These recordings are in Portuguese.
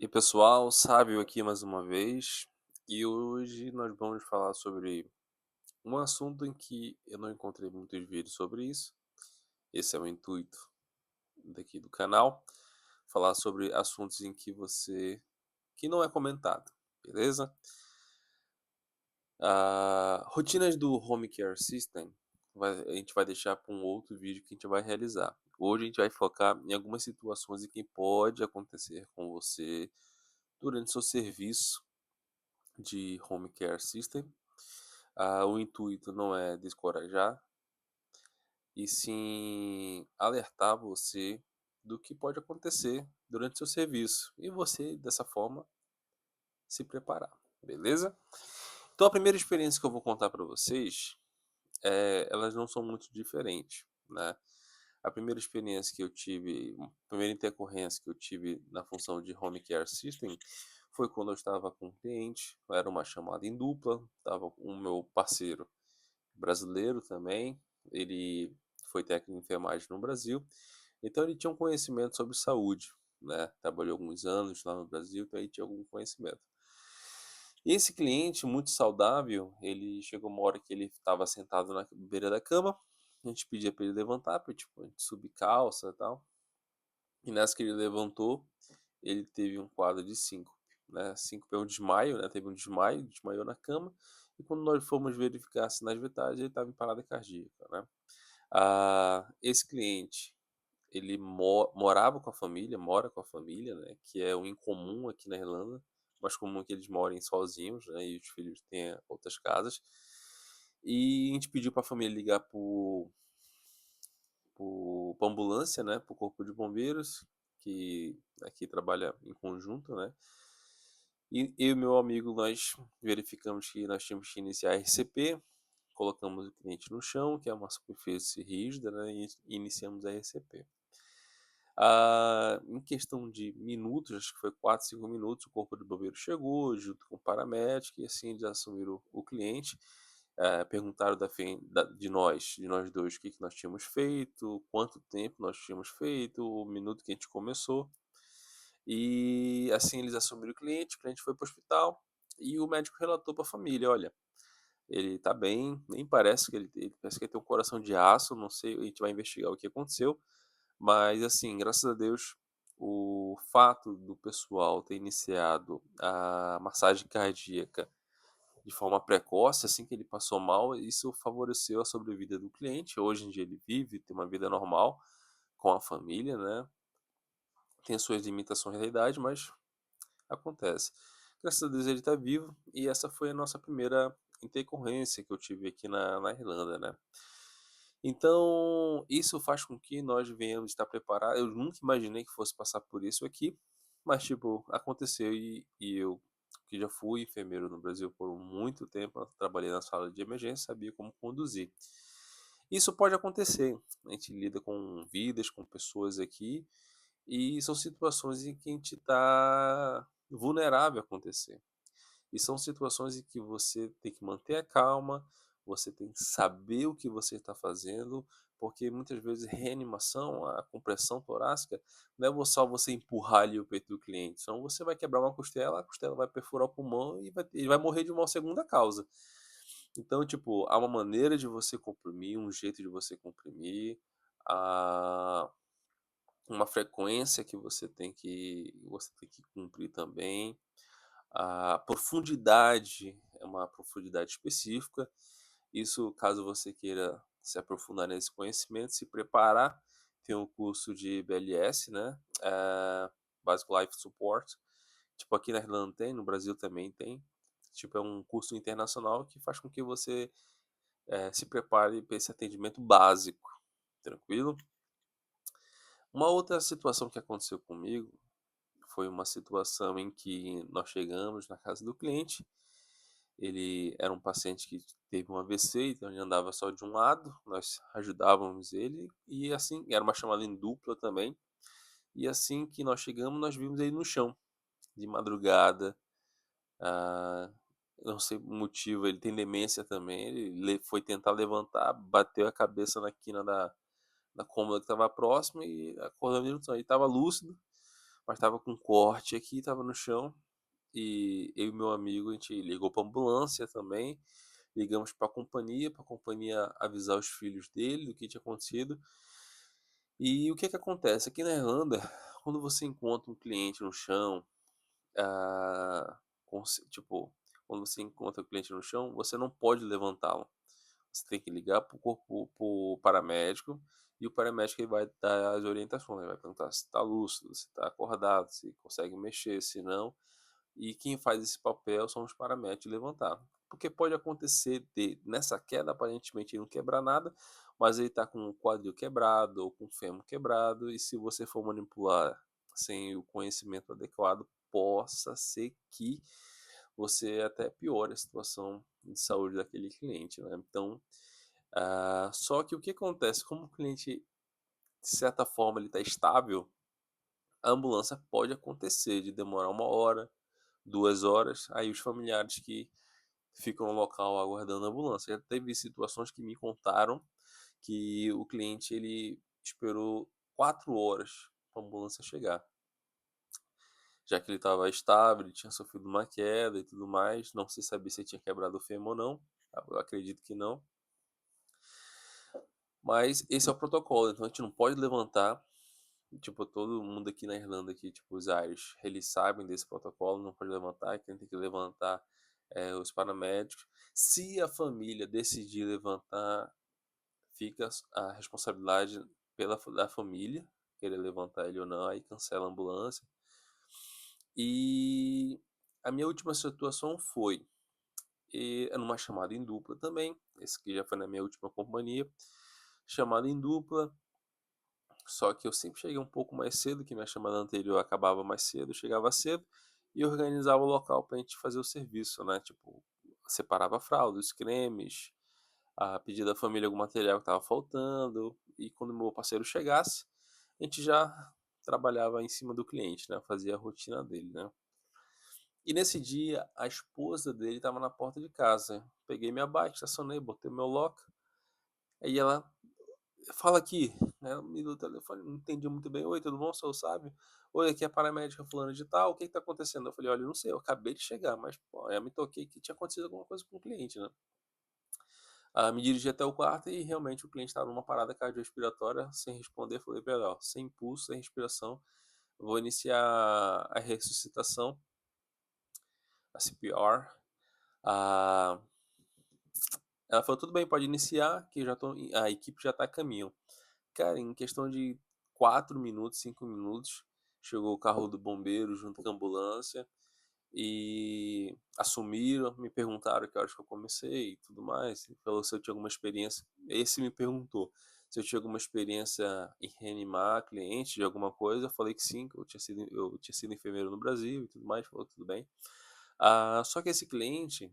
E pessoal, Sábio aqui mais uma vez, e hoje nós vamos falar sobre um assunto em que eu não encontrei muitos vídeos sobre isso. Esse é o intuito daqui do canal, falar sobre assuntos em que não é comentado, beleza? Rotinas do Home Care System a gente vai deixar para um outro vídeo que a gente vai realizar. Hoje a gente vai focar em algumas situações em que pode acontecer com você durante seu serviço de Home Care System. O intuito não é descorajar, e sim alertar você do que pode acontecer durante seu serviço e você, dessa forma, se preparar, beleza? Então, a primeira experiência que eu vou contar para vocês, elas não são muito diferentes, né? A primeira experiência que eu tive, a primeira intercorrência que eu tive na função de Home Care System foi quando eu estava com um cliente, era uma chamada em dupla, estava com o meu parceiro brasileiro também, ele foi técnico de enfermagem no Brasil, então ele tinha um conhecimento sobre saúde, né? Trabalhou alguns anos lá no Brasil, então ele tinha algum conhecimento. E esse cliente, muito saudável, ele chegou uma hora que ele estava sentado na beira da cama, a gente pedia para ele levantar, para tipo, a gente subir calça e tal. E nessa que ele levantou, ele teve um quadro de síncope, né? Síncope é um desmaio, né? Teve um desmaio, desmaiou na cama. E quando nós fomos verificar sinais vitais, ele estava em parada cardíaca, né? Esse cliente, ele morava com a família, mora com a família, né? Que é o incomum aqui na Irlanda, mais comum que eles morem sozinhos, né? E os filhos têm outras casas. E a gente pediu para a família ligar pra ambulância, né? Para o corpo de bombeiros, que aqui trabalha em conjunto, né? E eu e meu amigo, nós verificamos que nós tínhamos que iniciar a RCP, colocamos o cliente no chão, que é uma superfície rígida, né? E iniciamos a RCP. Em questão de minutos, acho que foi 4, 5 minutos, o corpo de bombeiro chegou, junto com o paramédico, e assim eles assumiram o cliente. Perguntaram de nós dois, o que, que nós tínhamos feito, quanto tempo nós tínhamos feito, o minuto que a gente começou. E assim eles assumiram o cliente foi para o hospital, e o médico relatou para a família: olha, ele está bem, nem parece que ele parece que ele tem um coração de aço, não sei, a gente vai investigar o que aconteceu, mas assim, graças a Deus, o fato do pessoal ter iniciado a massagem cardíaca de forma precoce, assim que ele passou mal, isso favoreceu a sobrevida do cliente. Hoje em dia ele vive, tem uma vida normal com a família, né? Tem suas limitações da idade, mas acontece. Graças a Deus ele está vivo, e essa foi a nossa primeira intercorrência que eu tive aqui na Irlanda, né? Então, isso faz com que nós venhamos estar preparados. Eu nunca imaginei que fosse passar por isso aqui, mas, tipo, aconteceu, e eu, que já fui enfermeiro no Brasil por muito tempo, trabalhei na sala de emergência, sabia como conduzir. Isso pode acontecer. A gente lida com vidas, com pessoas aqui, e são situações em que a gente está vulnerável a acontecer. E são situações em que você tem que manter a calma, você tem que saber o que você está fazendo, porque muitas vezes reanimação, a compressão torácica, não é só você empurrar ali o peito do cliente, senão você vai quebrar uma costela, a costela vai perfurar o pulmão e ele vai morrer de uma segunda causa. Então, tipo, há uma maneira de você comprimir, um jeito de você comprimir, há uma frequência que você tem que cumprir também. A profundidade é uma profundidade específica. Isso, caso você queira se aprofundar nesse conhecimento, se preparar, tem um curso de BLS, né? Basic Life Support. Tipo, aqui na Irlanda tem, no Brasil também tem. Tipo, é um curso internacional que faz com que você se prepare para esse atendimento básico. Tranquilo? Uma outra situação que aconteceu comigo foi uma situação em que nós chegamos na casa do cliente. Ele era um paciente que teve um AVC, então ele andava só de um lado, nós ajudávamos ele, e assim, era uma chamada em dupla também. E assim que nós chegamos, nós vimos ele no chão, de madrugada. Ah, não sei o motivo, ele tem demência também. Ele foi tentar levantar, bateu a cabeça na quina da cômoda que estava próxima e acordou no chão. Ele estava lúcido, mas estava com corte aqui, estava no chão, e eu e meu amigo, a gente ligou pra ambulância também, ligamos pra companhia avisar os filhos dele do que tinha acontecido. E o que que acontece? Aqui na Irlanda, quando você encontra um cliente no chão, ah, tipo, quando você encontra o cliente no chão, você não pode levantá-lo. Você tem que ligar pro paramédico, e o paramédico ele vai dar as orientações, ele vai perguntar se está lúcido, se está acordado, se consegue mexer, se não. E quem faz esse papel são os paramédicos de levantar. Porque pode acontecer de, nessa queda, aparentemente ele não quebrar nada, mas ele está com o quadril quebrado ou com o fêmur quebrado, e se você for manipular sem o conhecimento adequado, possa ser que você até piore a situação de saúde daquele cliente, né? Então, só que o que acontece, como o cliente, de certa forma, ele está estável, a ambulância pode acontecer de demorar 1 hora, 2 horas, aí os familiares que ficam no local aguardando a ambulância. Já teve situações que me contaram que o cliente ele esperou 4 horas para a ambulância chegar, já que ele estava estável, ele tinha sofrido uma queda e tudo mais, não se sabia se tinha quebrado o fêmur ou não, eu acredito que não, mas esse é o protocolo, então a gente não pode levantar. Tipo, todo mundo aqui na Irlanda, aqui, tipo, os Irish, eles sabem desse protocolo, não pode levantar, quem tem que levantar é os paramédicos. Se a família decidir levantar, fica a responsabilidade da família, querer levantar ele ou não, aí cancela a ambulância. E a minha última situação foi numa chamada em dupla também, esse que já foi na minha última companhia, chamada em dupla. Só que eu sempre cheguei um pouco mais cedo, que minha chamada anterior acabava mais cedo, eu chegava cedo e organizava o local pra gente fazer o serviço, né? Tipo, separava fraldas, cremes, pedir da família algum material que estava faltando, e quando meu parceiro chegasse, a gente já trabalhava em cima do cliente, né? Fazia a rotina dele, né? E nesse dia, a esposa dele estava na porta de casa. Peguei minha bike, estacionei, botei meu lock, aí ela fala aqui, né? Me do telefone, não entendi muito bem. Oi, tudo bom, senhor sabe? Oi, aqui é a paramédica fulana de tal, o que que tá acontecendo? Eu falei, olha, eu não sei, eu acabei de chegar, mas pô, eu me toquei que tinha acontecido alguma coisa com o cliente, né? Me dirigi até o quarto e realmente o cliente estava numa parada cardiorrespiratória, sem responder. Falei pra ela, ó, sem pulso, sem respiração, vou iniciar a ressuscitação, a CPR. Ah, ela falou, tudo bem, pode iniciar, que a equipe já tá a caminho. Cara, em questão de 4 minutos, 5 minutos, chegou o carro do bombeiro junto com a ambulância e assumiram, me perguntaram que horas que eu comecei e tudo mais. E falou se eu tinha alguma experiência. Esse me perguntou se eu tinha alguma experiência em reanimar cliente de alguma coisa. Eu falei que sim, que eu tinha sido enfermeiro no Brasil e tudo mais. Falou tudo bem. Só que esse cliente,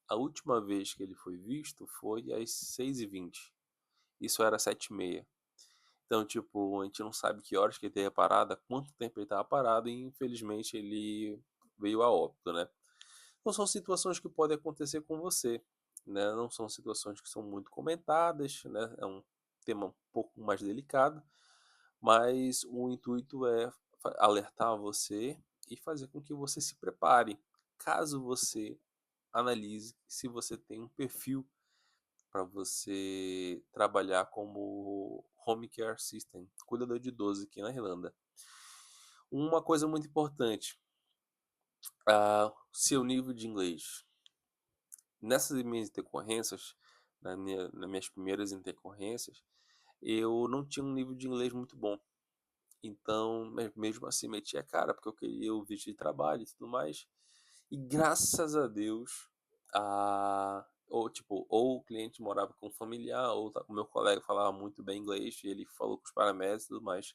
a última vez que ele foi visto foi às 6h20. Isso era 7h30. Então, tipo, a gente não sabe que horas que ele teria parado, há quanto tempo ele estava parado, e infelizmente ele veio a óbito, né? Então são situações que podem acontecer com você, né? Não são situações que são muito comentadas, né? É um tema um pouco mais delicado, mas o intuito é alertar você e fazer com que você se prepare, caso você analise se você tem um perfil para você trabalhar como home care assistant, cuidador de idoso aqui na Irlanda. Uma coisa muito importante, seu nível de inglês. Nessas minhas intercorrências, nas minhas primeiras intercorrências, eu não tinha um nível de inglês muito bom. Então, mesmo assim, meti a cara, porque eu queria o visto de trabalho e tudo mais. E graças a Deus, ou o cliente morava com um familiar, ou o meu colega falava muito bem inglês, e ele falou com os paramédicos e tudo mais.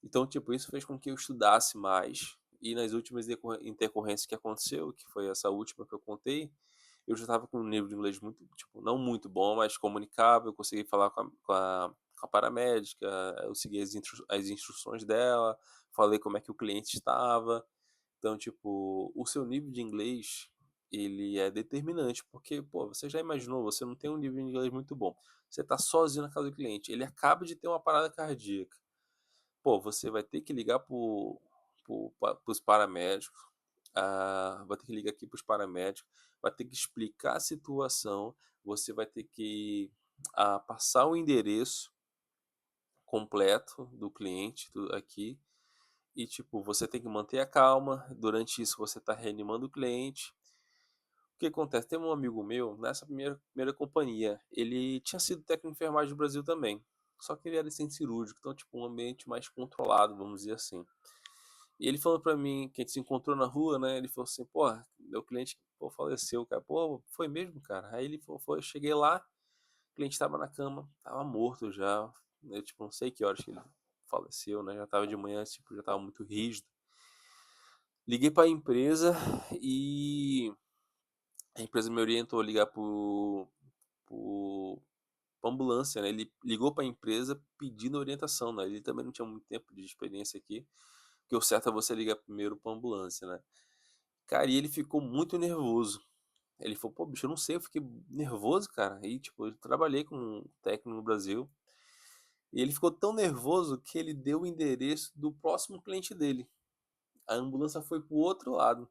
Então, tipo, isso fez com que eu estudasse mais. E nas últimas intercorrências que aconteceu, que foi essa última que eu contei, eu já estava com um nível de inglês muito, tipo, não muito bom, mas comunicável, eu consegui falar com a paramédica, eu segui as instruções dela, falei como é que o cliente estava. Então, tipo, o seu nível de inglês, ele é determinante, porque, pô, você já imaginou, você não tem um nível de inglês muito bom. Você tá sozinho na casa do cliente, ele acaba de ter uma parada cardíaca. Pô, você vai ter que ligar para os paramédicos, vai ter que ligar aqui para os paramédicos, vai ter que explicar a situação, você vai ter que passar o endereço completo do cliente aqui, e tipo, você tem que manter a calma, durante isso você está reanimando o cliente. O que acontece? Tem um amigo meu, nessa primeira companhia, ele tinha sido técnico de enfermagem do Brasil também, só que ele era assistente cirúrgico, então tipo, um ambiente mais controlado, vamos dizer assim. E ele falou pra mim, que a gente se encontrou na rua, né? Ele falou assim, pô, meu cliente, pô, faleceu, cara. Pô, foi mesmo, cara? Aí ele falou, foi, eu cheguei lá, o cliente tava na cama, tava morto já. Eu, tipo, não sei que horas que ele faleceu, né? Já tava de manhã, tipo, já tava muito rígido. Liguei pra empresa e a empresa me orientou a ligar pro, pra ambulância, né? Ele ligou pra empresa pedindo orientação, né? Ele também não tinha muito tempo de experiência aqui, porque o certo é você ligar primeiro pra ambulância, né? Cara, e ele ficou muito nervoso. Ele falou, pô, bicho, eu não sei, eu fiquei nervoso, cara. E, tipo, eu trabalhei com um técnico no Brasil. E ele ficou tão nervoso que ele deu o endereço do próximo cliente dele. A ambulância foi pro outro lado.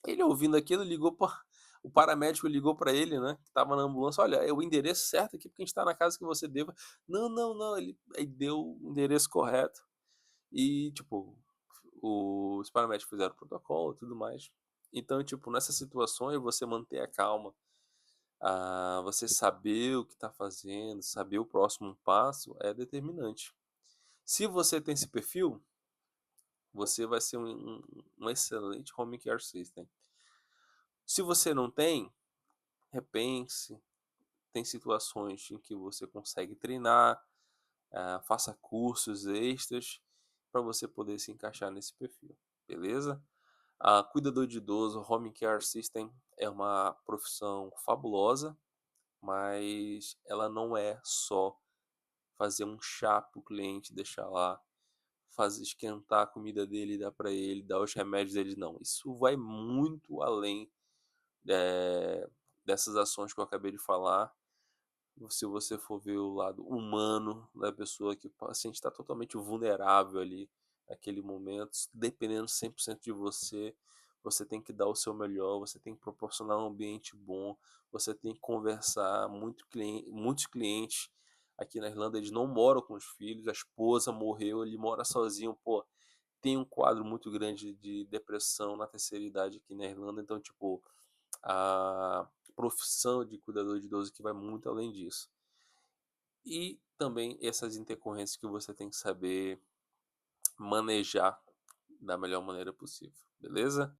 Ele ouvindo aquilo, ligou para o paramédico ligou para ele, né, que tava na ambulância, olha, é o endereço certo aqui porque a gente tá na casa que você deva. Não, não, não, ele aí deu o endereço correto e tipo, os paramédicos fizeram o protocolo e tudo mais. Então, tipo, nessas situações você manter a calma, você saber o que está fazendo, saber o próximo passo é determinante. Se você tem esse perfil, você vai ser um excelente home care system. Se você não tem, repense. Tem situações em que você consegue treinar, faça cursos extras para você poder se encaixar nesse perfil, beleza? Cuidador de idoso, home care system é uma profissão fabulosa, mas ela não é só fazer um chá pro cliente, deixar lá, fazer esquentar a comida dele, dar para ele, dar os remédios dele, não. Isso vai muito além dessas ações que eu acabei de falar. Se você for ver o lado humano da pessoa, que o paciente está totalmente vulnerável ali naquele momento, dependendo 100% de você, você tem que dar o seu melhor, você tem que proporcionar um ambiente bom, você tem que conversar. Muitos clientes aqui na Irlanda, eles não moram com os filhos, a esposa morreu, ele mora sozinho, pô, tem um quadro muito grande de depressão na terceira idade aqui na Irlanda, então, tipo, a profissão de cuidador de idoso que vai muito além disso. E também essas intercorrências que você tem que saber manejar da melhor maneira possível, beleza?